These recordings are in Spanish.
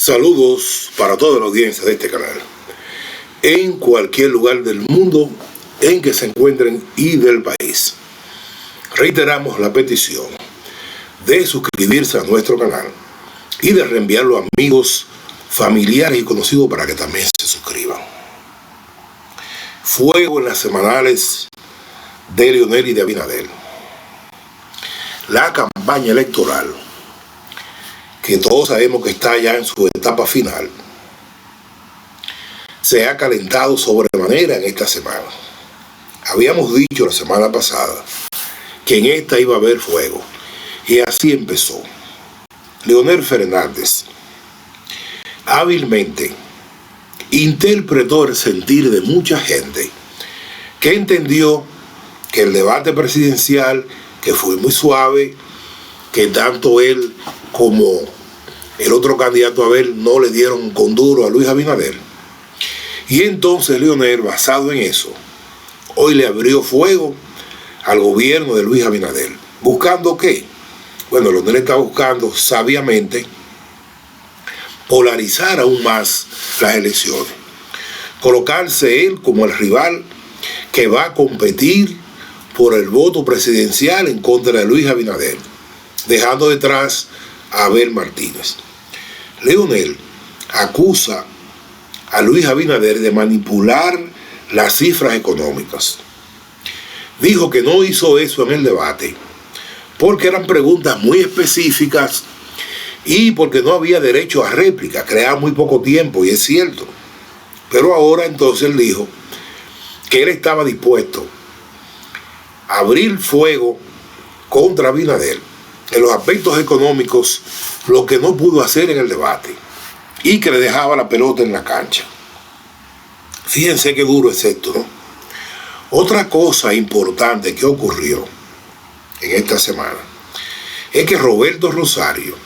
Saludos para toda la audiencia de este canal, en cualquier lugar del mundo en que se encuentren y del país. Reiteramos la petición de suscribirse a nuestro canal y de reenviarlo a amigos, familiares y conocidos para que también se suscriban. Fuego en las semanales de Leonel y de Abinader. La campaña electoral, que todos sabemos que está ya en su etapa final, se ha calentado sobremanera en esta semana. Habíamos dicho la semana pasada que en esta iba a haber fuego, y así empezó. Leonel Fernández hábilmente interpretó el sentir de mucha gente que entendió que el debate presidencial, que fue muy suave, que tanto él como el otro candidato Abel no le dieron con duro a Luis Abinader. Y entonces Leonel, basado en eso, hoy le abrió fuego al gobierno de Luis Abinader. ¿Buscando qué? Bueno, Leonel está buscando sabiamente polarizar aún más las elecciones. Colocarse él como el rival que va a competir por el voto presidencial en contra de Luis Abinader, dejando detrás a Abel Martínez. Leonel acusa a Luis Abinader de manipular las cifras económicas. Dijo que no hizo eso en el debate porque eran preguntas muy específicas y porque no había derecho a réplica, creaba muy poco tiempo, y es cierto. Pero ahora entonces él dijo que él estaba dispuesto a abrir fuego contra Abinader en los aspectos económicos, lo que no pudo hacer en el debate, y que le dejaba la pelota en la cancha. Fíjense qué duro es esto, ¿no? Otra cosa importante que ocurrió en esta semana es que Roberto Rosario,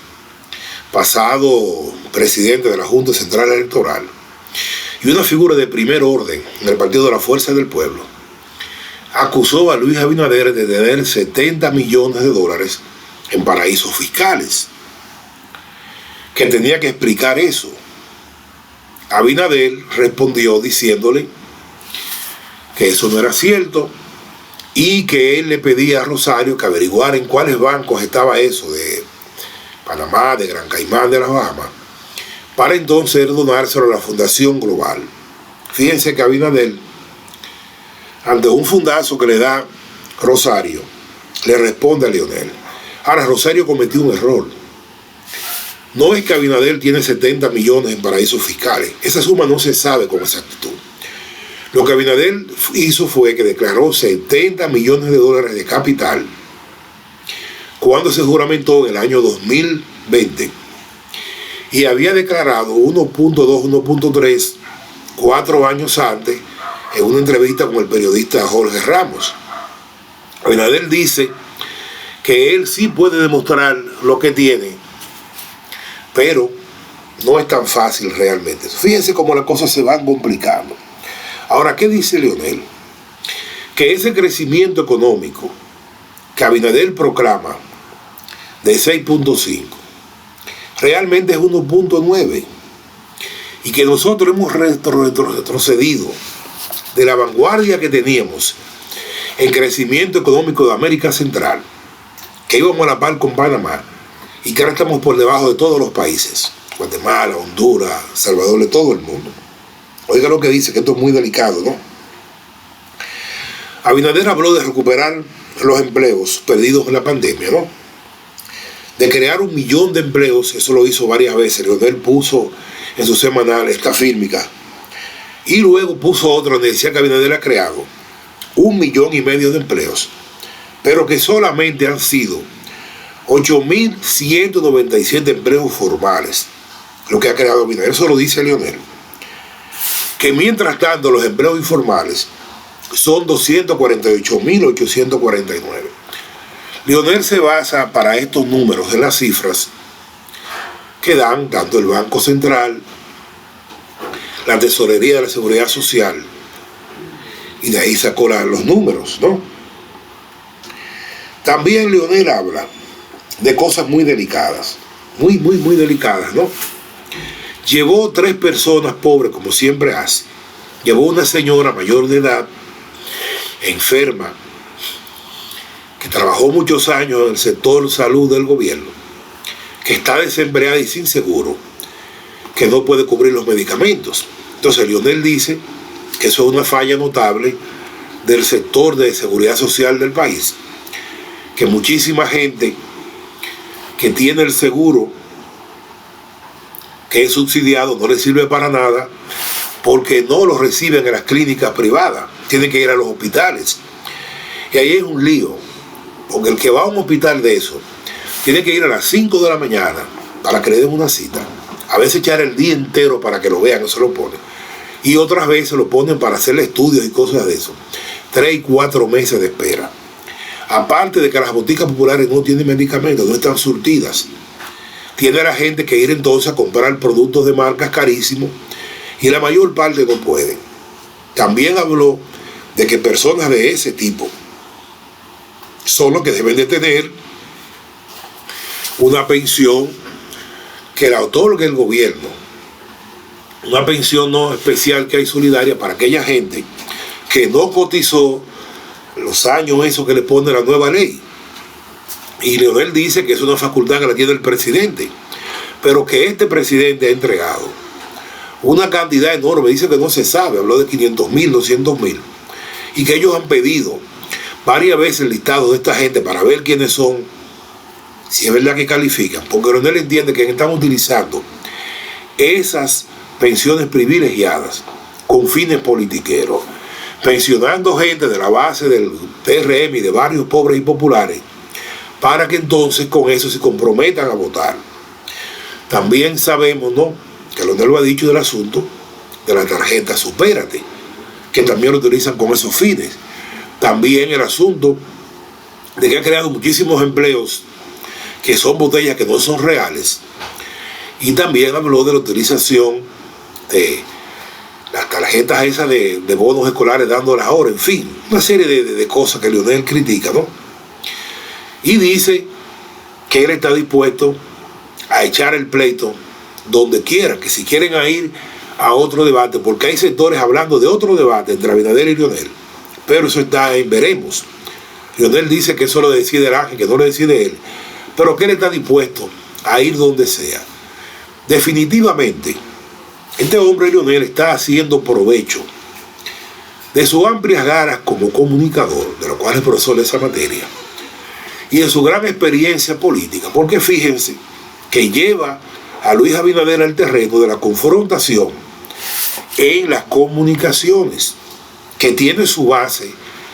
pasado presidente de la Junta Central Electoral y una figura de primer orden en el Partido de la Fuerza del Pueblo, acusó a Luis Abinader de tener 70 millones de dólares en paraísos fiscales, que tenía que explicar eso. Abinader respondió diciéndole que eso no era cierto y que él le pedía a Rosario que averiguara en cuáles bancos estaba eso de Panamá, de Gran Caimán, de las Bahamas, para entonces donárselo a la Fundación Global. Fíjense que Abinader, ante un fundazo que le da Rosario, le responde a Leonel. Ahora, Rosario cometió un error. No es que Abinader tiene 70 millones en paraísos fiscales. Esa suma no se sabe con exactitud. Lo que Abinader hizo fue que declaró 70 millones de dólares de capital cuando se juramentó en el año 2020. Y había declarado 1.2, 1.3, 4 años antes, en una entrevista con el periodista Jorge Ramos. Abinader dice que él sí puede demostrar lo que tiene, pero no es tan fácil realmente. Fíjense cómo las cosas se van complicando. Ahora, ¿qué dice Leonel? Que ese crecimiento económico que Abinader proclama de 6.5 realmente es 1.9, y que nosotros hemos retrocedido de la vanguardia que teníamos en crecimiento económico de América Central, que íbamos a la par con Panamá, y que ahora estamos por debajo de todos los países, Guatemala, Honduras, Salvador, de todo el mundo. Oiga lo que dice, que esto es muy delicado, ¿no? Abinader habló de recuperar los empleos perdidos en la pandemia, ¿no? De crear 1 millón de empleos. Eso lo hizo varias veces. Leonel puso en su semanal esta fílmica, y luego puso otra donde decía que Abinader ha creado 1,5 millones de empleos, pero que solamente han sido 8.197 empleos formales lo que ha creado Abinader. Eso lo dice Leonel. Que mientras tanto los empleos informales son 248.849. Leonel se basa para estos números en las cifras que dan tanto el Banco Central, la Tesorería de la Seguridad Social, y de ahí sacó los números, ¿no? También Leonel habla de cosas muy delicadas, muy delicadas, ¿no? Llevó 3 personas pobres, como siempre hace. Llevó una señora mayor de edad, enferma, que trabajó muchos años en el sector salud del gobierno, que está desempleada y sin seguro, que no puede cubrir los medicamentos. Entonces Leonel dice que eso es una falla notable del sector de seguridad social del país, que muchísima gente que tiene el seguro que es subsidiado no le sirve para nada porque no lo reciben en las clínicas privadas, tienen que ir a los hospitales. Y ahí es un lío, porque el que va a un hospital de eso tiene que ir a las 5 de la mañana para que le den una cita. A veces echar el día entero para que lo vean, eso lo ponen. Y otras veces lo ponen para hacerle estudios y cosas de eso. 3 y 4 meses de espera. Aparte de que las boticas populares no tienen medicamentos, no están surtidas. Tiene la gente que ir entonces a comprar productos de marcas carísimos y la mayor parte no pueden. También habló de que personas de ese tipo son los que deben de tener una pensión que la otorgue el gobierno, una pensión no especial que hay solidaria para aquella gente que no cotizó los años esos que le pone la nueva ley. Y Leonel dice que es una facultad que la tiene el presidente, pero que este presidente ha entregado una cantidad enorme, dice que no se sabe, habló de 500,000, 200,000, y que ellos han pedido varias veces el listado de esta gente para ver quiénes son, si es verdad que califican, porque Leonel entiende que están utilizando esas pensiones privilegiadas con fines politiqueros, pensionando gente de la base del PRM y de barrios pobres y populares, para que entonces con eso se comprometan a votar. También sabemos, ¿no?, que Leonel lo ha dicho del asunto de la tarjeta Supérate, que también lo utilizan con esos fines. También el asunto de que ha creado muchísimos empleos que son botellas que no son reales. Y también habló de la utilización de las tarjetas esas de bonos escolares dándolas ahora, en fin, una serie de cosas que Leonel critica, ¿no? Y dice que él está dispuesto a echar el pleito donde quiera, que si quieren ir a otro debate, porque hay sectores hablando de otro debate entre Abinader y Leonel, pero eso está en veremos. Leonel dice que eso lo decide el Ángel, que no lo decide él, pero que él está dispuesto a ir donde sea. Definitivamente, este hombre Leonel está haciendo provecho de sus amplias ganas como comunicador, de lo cual es profesor de esa materia, y de su gran experiencia política, porque fíjense que lleva a Luis Abinader al terreno de la confrontación en las comunicaciones, que tiene su base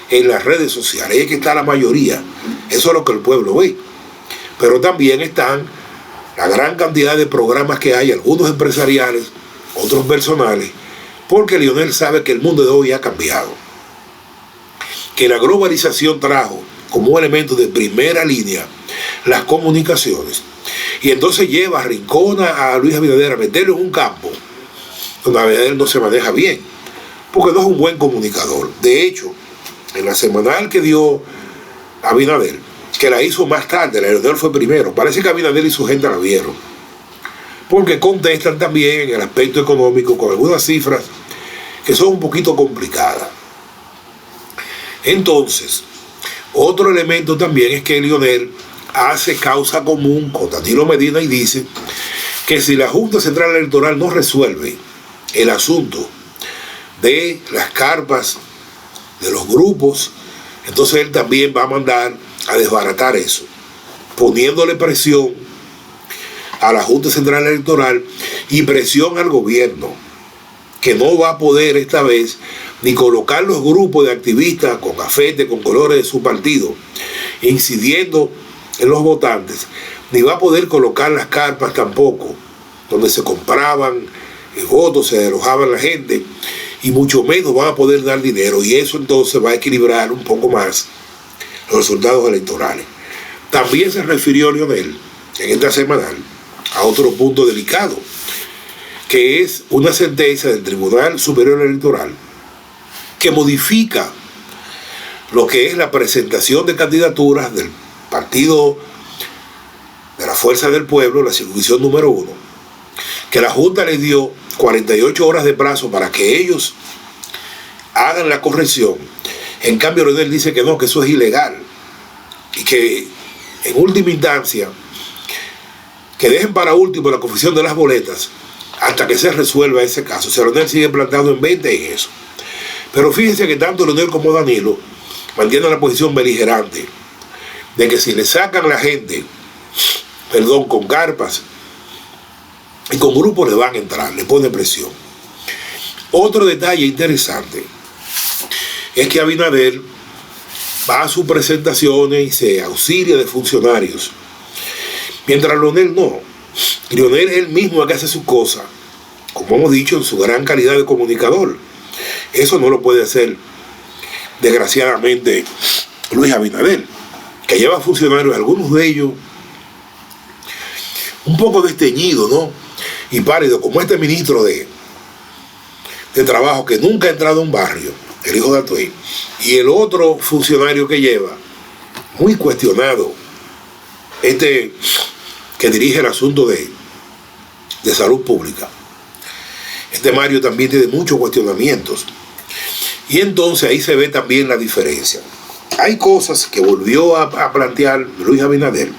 en las redes sociales. Ahí es que está la mayoría, eso es lo que el pueblo ve. Pero también están la gran cantidad de programas que hay, algunos empresariales, otros personales, porque Leonel sabe que el mundo de hoy ha cambiado, que la globalización trajo como un elemento de primera línea las comunicaciones, y entonces lleva a Rincona a Luis Abinader a meterlo en un campo donde Abinader no se maneja bien, porque no es un buen comunicador. De hecho, en la semanal que dio Abinader, que la hizo más tarde, la Leonel fue primero, parece que Abinader y su gente la vieron, porque contestan también en el aspecto económico con algunas cifras que son un poquito complicadas. Entonces, otro elemento también es que Leonel hace causa común con Danilo Medina y dice que si la Junta Central Electoral no resuelve el asunto de las carpas de los grupos, entonces él también va a mandar a desbaratar eso, poniéndole presión a la Junta Central Electoral y presión al gobierno, que no va a poder esta vez ni colocar los grupos de activistas con gafete, con colores de su partido, incidiendo en los votantes, ni va a poder colocar las carpas tampoco, donde se compraban votos, se alojaban la gente, y mucho menos van a poder dar dinero, y eso entonces va a equilibrar un poco más los resultados electorales. También se refirió Leonel en esta semanal a otro punto delicado, que es una sentencia del Tribunal Superior Electoral que modifica lo que es la presentación de candidaturas del Partido de la Fuerza del Pueblo, la circunscripción número 1, que la Junta les dio 48 horas de plazo para que ellos hagan la corrección. En cambio, Leonel dice que no, que eso es ilegal y que en última instancia que dejen para último la confección de las boletas hasta que se resuelva ese caso. O sea, Leonel sigue plantando en 20 en eso. Pero fíjense que tanto Leonel como Danilo mantienen la posición beligerante de que si le sacan la gente, con carpas y con grupos, le van a entrar, le ponen presión. Otro detalle interesante es que Abinader va a sus presentaciones y se auxilia de funcionarios, mientras Leonel no. Leonel es el mismo que hace sus cosas, como hemos dicho, en su gran calidad de comunicador. Eso no lo puede hacer, desgraciadamente, Luis Abinader, que lleva funcionarios, algunos de ellos un poco desteñidos, ¿no? Y pálidos, como este ministro de Trabajo que nunca ha entrado a un barrio, el hijo de Atuey, y el otro funcionario que lleva, muy cuestionado, que dirige el asunto de salud pública. Este Mario también tiene muchos cuestionamientos. Y entonces ahí se ve también la diferencia. Hay cosas que volvió a plantear Luis Abinader,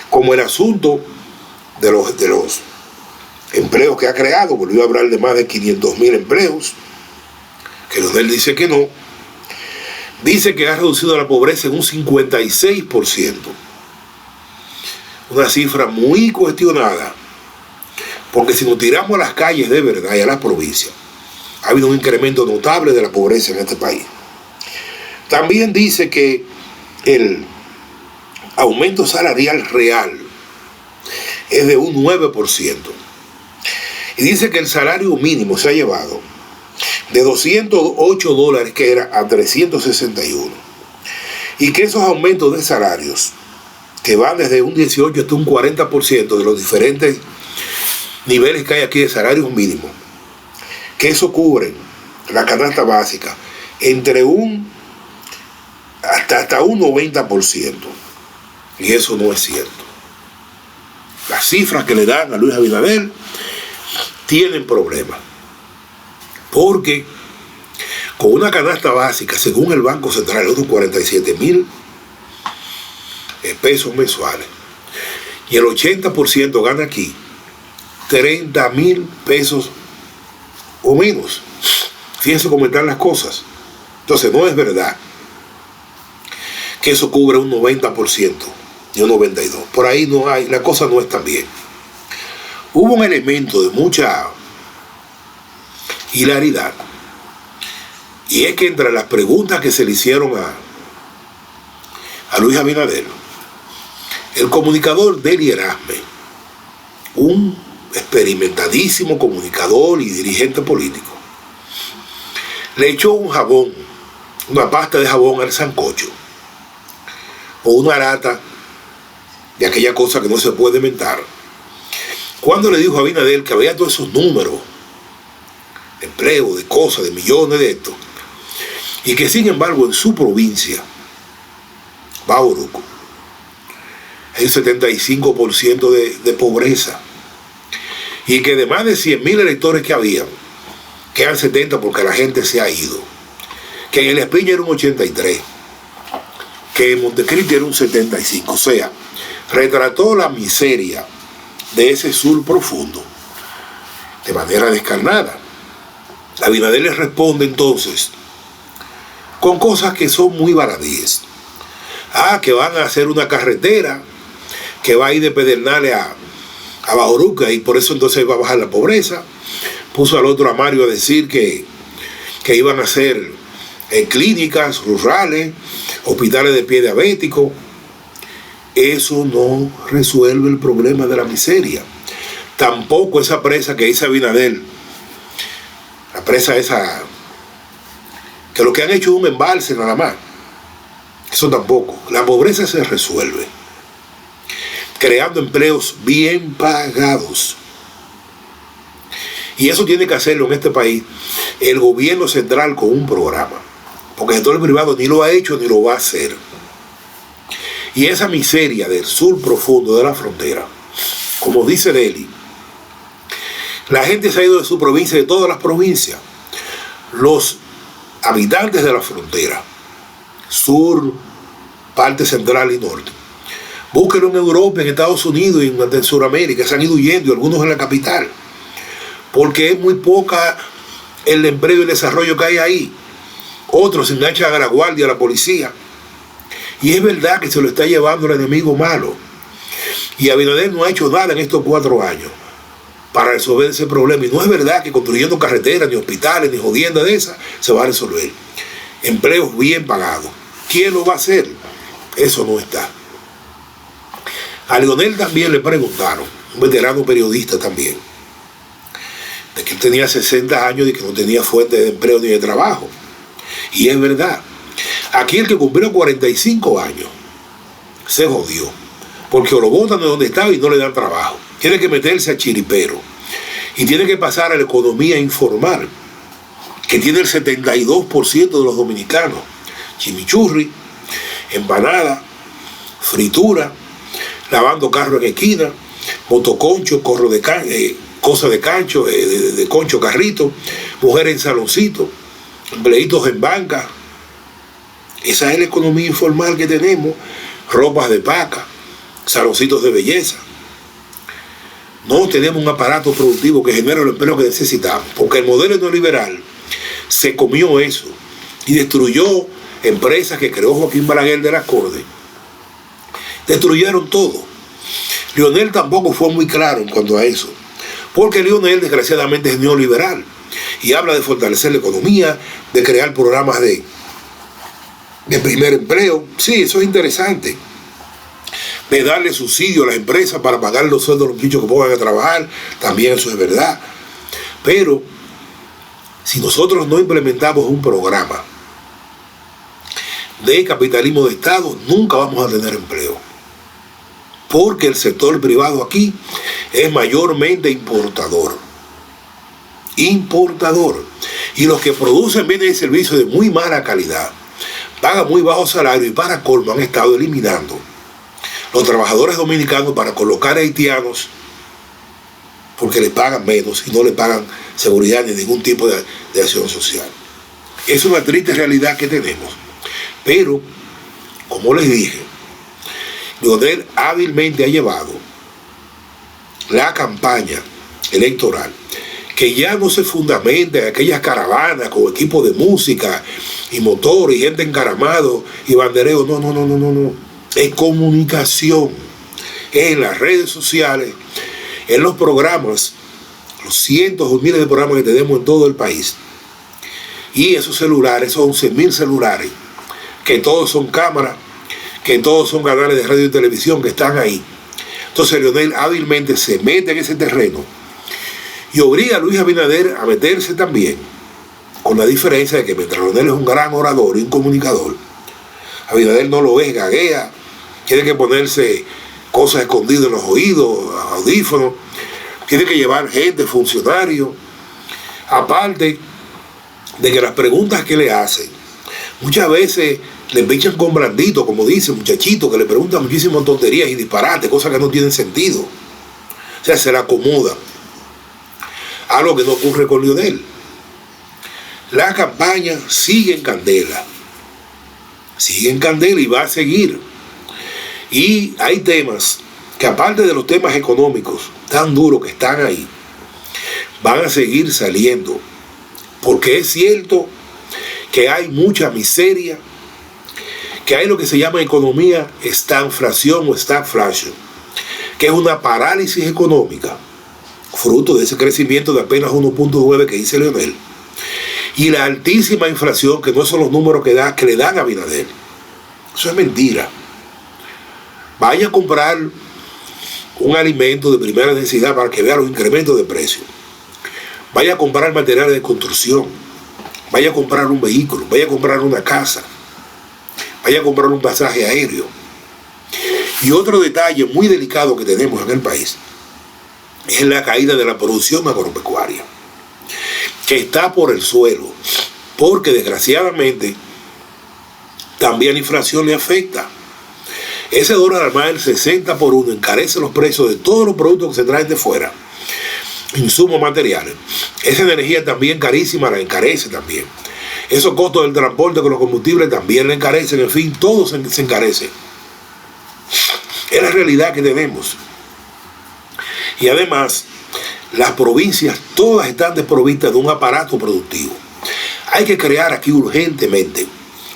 como el asunto de los empleos que ha creado. Volvió a hablar de más de 500.000 empleos, que Leonel dice que no. Dice que ha reducido la pobreza en un 56%. Una cifra muy cuestionada, porque si nos tiramos a las calles de verdad y a las provincias, ha habido un incremento notable de la pobreza en este país. También dice que el aumento salarial real es de un 9%. Y dice que el salario mínimo se ha llevado de $208 que era a 361. Y que esos aumentos de salarios, que van desde un 18 hasta un 40% de los diferentes niveles que hay aquí de salarios mínimos, que eso cubre la canasta básica entre hasta un 90%. Y eso no es cierto. Las cifras que le dan a Luis Abinader tienen problemas. Porque con una canasta básica, según el Banco Central, es de 47.000 pesos mensuales. Y el 80% gana aquí 30.000 pesos o menos. Fíjense cómo están las cosas. Entonces no es verdad que eso cubre un 90% y un 92%. Por ahí no hay, la cosa no es tan bien. Hubo un elemento de mucha hilaridad, y es que entre las preguntas que se le hicieron a Luis Abinader, el comunicador Deli Erasme, un experimentadísimo comunicador y dirigente político, le echó un jabón, una pasta de jabón al sancocho, o una lata de aquella cosa que no se puede mentar, cuando le dijo a Abinader que había todos esos números de empleo, de cosas, de millones de esto, y que sin embargo en su provincia, Bauruco, hay un 75% de pobreza, y que de más de 100.000 electores que habían, quedan 70 porque la gente se ha ido, que en El Espiña era un 83%, que en Montecristi era un 75%, o sea, retrató la miseria de ese sur profundo de manera descarnada. Abinader le responde entonces con cosas que son muy baladíes. Que van a hacer una carretera que va a ir de Pedernales a Bauruco, y por eso entonces va a bajar la pobreza. Puso al otro, a Mario, a decir que iban a hacer clínicas rurales, hospitales de pie diabético. Eso no resuelve el problema de la miseria. Tampoco esa presa que dice Abinader, la presa esa, que lo que han hecho es un embalse nada más. Eso tampoco. La pobreza se resuelve creando empleos bien pagados. Y eso tiene que hacerlo en este país el gobierno central con un programa, porque el sector privado ni lo ha hecho ni lo va a hacer. Y esa miseria del sur profundo de la frontera, como dice Deli, La gente se ha ido de su provincia, de todas las provincias. Los habitantes de la frontera, sur, parte central y norte, búsquenlo en Europa, en Estados Unidos y en Sudamérica. Se han ido huyendo, algunos en la capital, porque es muy poca el empleo y el desarrollo que hay ahí. Otros se enganchan a la guardia, a la policía. Y es verdad que se lo está llevando el enemigo malo. Y Abinader no ha hecho nada en estos 4 años para resolver ese problema. Y no es verdad que construyendo carreteras, ni hospitales, ni jodiendas de esas, se va a resolver. Empleos bien pagados. ¿Quién lo va a hacer? Eso no está. A Leonel también le preguntaron, un veterano periodista también, de que él tenía 60 años y que no tenía fuente de empleo ni de trabajo. Y es verdad. Aquí el que cumplió 45 años se jodió, porque lo botan de donde estaba y no le dan trabajo. Tiene que meterse a chiripero y tiene que pasar a la economía informal, que tiene el 72% de los dominicanos. Chimichurri, empanada, fritura, lavando carro en esquina, motoconcho, cosa de cancho, de concho, carrito, mujeres en saloncito, empleitos en banca. Esa es la economía informal que tenemos. Ropas de paca, saloncitos de belleza. No tenemos un aparato productivo que genere el empleo que necesitamos, porque el modelo neoliberal se comió eso y destruyó empresas que creó Joaquín Balaguer de las Cordes. Destruyeron todo. Leonel tampoco fue muy claro en cuanto a eso, porque Leonel desgraciadamente es neoliberal y habla de fortalecer la economía, de crear programas de primer empleo. Sí, eso es interesante. De darle subsidio a las empresas para pagar los sueldos de los muchachos que pongan a trabajar, también eso es verdad. Pero si nosotros no implementamos un programa de capitalismo de Estado, nunca vamos a tener empleo. Porque el sector privado aquí es mayormente importador. Y los que producen bienes y servicios de muy mala calidad pagan muy bajo salario, y para colmo han estado eliminando los trabajadores dominicanos para colocar haitianos porque les pagan menos y no le pagan seguridad ni ningún tipo de acción social. Es una triste realidad que tenemos. Pero, como les dije, Leonel hábilmente ha llevado la campaña electoral, que ya no se fundamenta en aquellas caravanas con equipos de música y motor y gente encaramado y bandereo. No. Es comunicación. Es en las redes sociales, en los programas, los cientos o miles de programas que tenemos en todo el país. Y esos celulares, esos 11.000 celulares, que todos son cámaras, que todos son canales de radio y televisión que están ahí. Entonces Leonel hábilmente se mete en ese terreno y obliga a Luis Abinader a meterse también, con la diferencia de que mientras Leonel es un gran orador y un comunicador, Abinader no lo ve, gaguea, tiene que ponerse cosas escondidas en los oídos, audífonos, tiene que llevar gente, funcionarios, aparte de que las preguntas que le hacen, muchas veces le pinchan con blandito, como dice muchachito, que le preguntan muchísimas tonterías y disparates, cosas que no tienen sentido. O sea, se la acomoda. Algo que no ocurre con Leonel. La campaña sigue en candela. Sigue en candela y va a seguir. Y hay temas que, aparte de los temas económicos tan duros que están ahí, van a seguir saliendo. Porque es cierto que hay mucha miseria, que hay lo que se llama economía estanflación o stagflation, que es una parálisis económica, fruto de ese crecimiento de apenas 1.9 que dice Leonel, y la altísima inflación, que no son los números que le dan a Abinader. Eso es mentira. Vaya a comprar un alimento de primera necesidad para que vea los incrementos de precio. Vaya a comprar materiales de construcción. Vaya a comprar un vehículo. Vaya a comprar una casa. Vaya a comprar un pasaje aéreo. Y otro detalle muy delicado que tenemos en el país es la caída de la producción agropecuaria, que está por el suelo, porque desgraciadamente también la inflación le afecta. Ese dólar al más del 60 por 1 encarece los precios de todos los productos que se traen de fuera. insumos materiales. Esa energía también carísima la encarece también. Esos costos del transporte con los combustibles también la encarecen. En fin, todo se encarece. Es la realidad que tenemos. Y además, las provincias todas están desprovistas de un aparato productivo. Hay que crear aquí urgentemente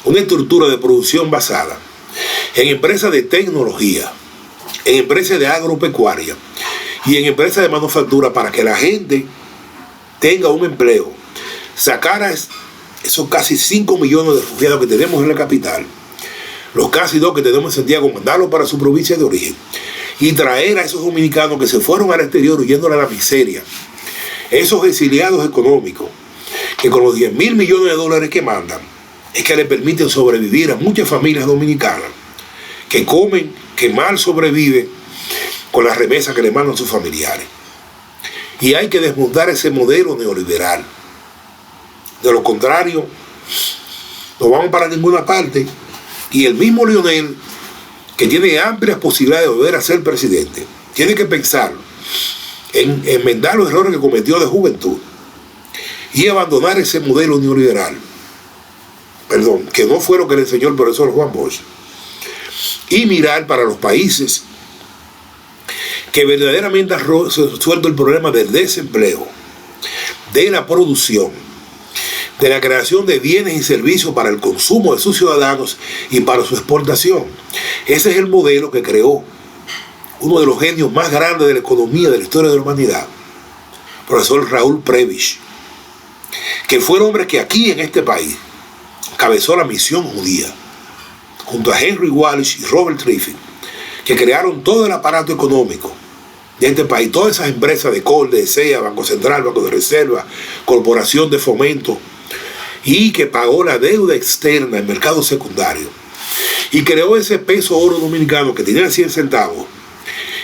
una estructura de producción basada en empresas de tecnología, en empresas de agropecuaria y en empresas de manufactura para que la gente tenga un empleo. Sacar a esos casi 5 millones de refugiados que tenemos en la capital, los casi 2 que tenemos en Santiago, mandarlos para su provincia de origen y traer a esos dominicanos que se fueron al exterior huyéndole a la miseria, esos exiliados económicos que con los 10.000 millones de dólares que mandan es que le permiten sobrevivir a muchas familias dominicanas que comen, que mal sobreviven con las remesas que le mandan sus familiares. Y hay que desmontar ese modelo neoliberal. De lo contrario, no vamos para ninguna parte. Y el mismo Leonel, que tiene amplias posibilidades de volver a ser presidente, tiene que pensar en enmendar los errores que cometió de juventud y abandonar ese modelo neoliberal, que no fue lo que le enseñó el profesor Juan Bosch, y mirar para los países que verdaderamente han resuelto el problema del desempleo, de la producción, de la creación de bienes y servicios para el consumo de sus ciudadanos y para su exportación. Ese es el modelo que creó uno de los genios más grandes de la economía de la historia de la humanidad, el profesor Raúl Prebisch, que fue el hombre que aquí en este país encabezó la misión judía, junto a Henry Walsh y Robert Triffin, que crearon todo el aparato económico de este país, todas esas empresas de COL, de SEA, Banco Central, Banco de Reserva, Corporación de Fomento, y que pagó la deuda externa en mercado secundario, y creó ese peso oro dominicano que tenía 100 centavos,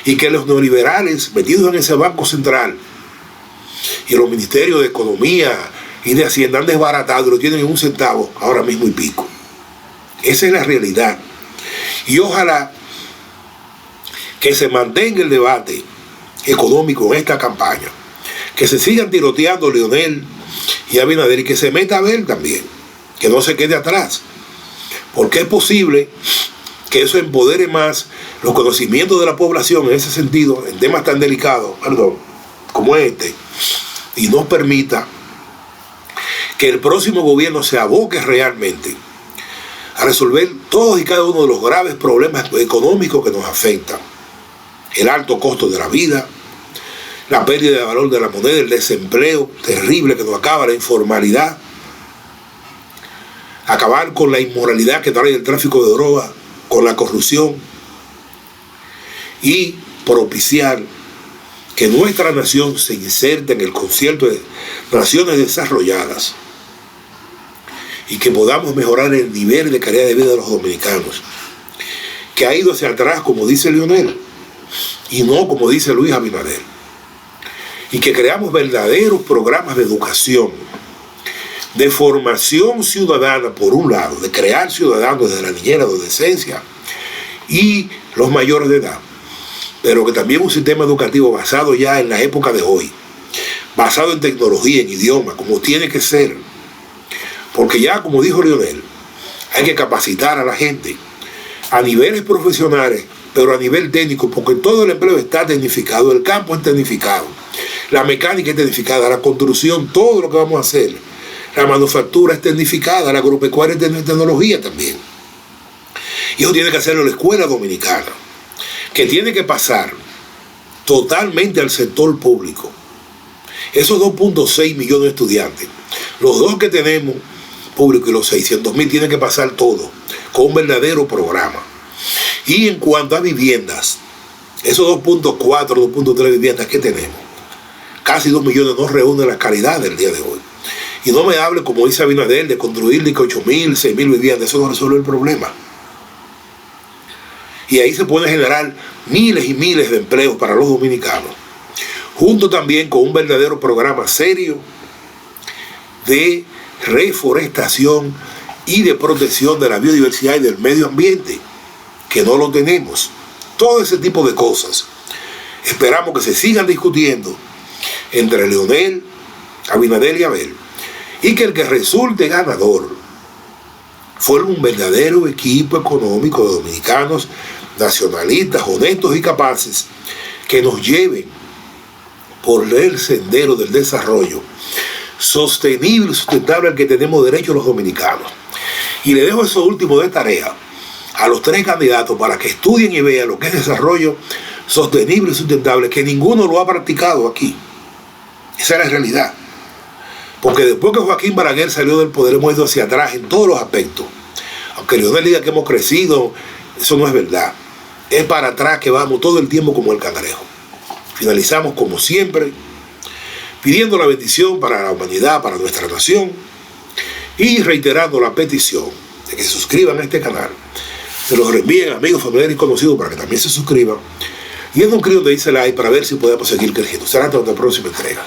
y que los neoliberales metidos en ese Banco Central y los ministerios de Economía y de Hacienda han desbaratado y lo tienen en 1 centavo ahora mismo y pico. Esa es la realidad. Y ojalá que se mantenga el debate económico en esta campaña, que se sigan tiroteando Leonel y Abinader y que se meta a ver también, que no se quede atrás, porque es posible que eso empodere más los conocimientos de la población en ese sentido, en temas tan delicados, como este, y nos permita que el próximo gobierno se aboque realmente a resolver todos y cada uno de los graves problemas económicos que nos afectan. El alto costo de la vida, la pérdida de valor de la moneda, el desempleo terrible que nos acaba, la informalidad, acabar con la inmoralidad que trae el tráfico de drogas, con la corrupción, y propiciar que nuestra nación se inserte en el concierto de naciones desarrolladas y que podamos mejorar el nivel de calidad de vida de los dominicanos, que ha ido hacia atrás, como dice Leonel, y no como dice Luis Abinader, y que creamos verdaderos programas de educación, de formación ciudadana, por un lado, de crear ciudadanos desde la niñez, la adolescencia y los mayores de edad, pero que también un sistema educativo basado ya en la época de hoy, basado en tecnología, en idioma, como tiene que ser, porque ya, como dijo Leonel, hay que capacitar a la gente a niveles profesionales, pero a nivel técnico, porque todo el empleo está tecnificado, el campo es tecnificado, la mecánica es tecnificada, la construcción, todo lo que vamos a hacer, la manufactura es tecnificada, la agropecuaria es tecnología también. Y eso tiene que hacerlo la escuela dominicana, que tiene que pasar totalmente al sector público. Esos 2.6 millones de estudiantes, los 2 que tenemos público y los 600.000 tienen que pasar todo con un verdadero programa. Y en cuanto a viviendas, esos 2.4, 2.3 viviendas que tenemos, casi 2 millones no reúnen la calidad del día de hoy. Y no me hable, como dice Abinader, de construir 8.000, 6.000 viviendas. Eso no resuelve el problema. Y ahí se pueden generar miles y miles de empleos para los dominicanos, junto también con un verdadero programa serio de reforestación y de protección de la biodiversidad y del medio ambiente, que no lo tenemos. Todo ese tipo de cosas esperamos que se sigan discutiendo entre Leonel, Abinader y Abel, y que el que resulte ganador fue un verdadero equipo económico de dominicanos nacionalistas, honestos y capaces, que nos lleven por el sendero del desarrollo sostenible y sustentable al que tenemos derecho los dominicanos. Y le dejo eso último de tarea a los 3 candidatos para que estudien y vean lo que es desarrollo sostenible y sustentable, que ninguno lo ha practicado aquí. Esa es la realidad. Porque después que Joaquín Balaguer salió del poder hemos ido hacia atrás en todos los aspectos. Aunque Leonel diga que hemos crecido, eso no es verdad. Es para atrás que vamos todo el tiempo como el cangrejo. Finalizamos como siempre, pidiendo la bendición para la humanidad, para nuestra nación, y reiterando la petición de que se suscriban a este canal, se los reenvíen a amigos, familiares y conocidos para que también se suscriban, y en un clic donde dice like para ver si podemos seguir creciendo. Será hasta la próxima entrega.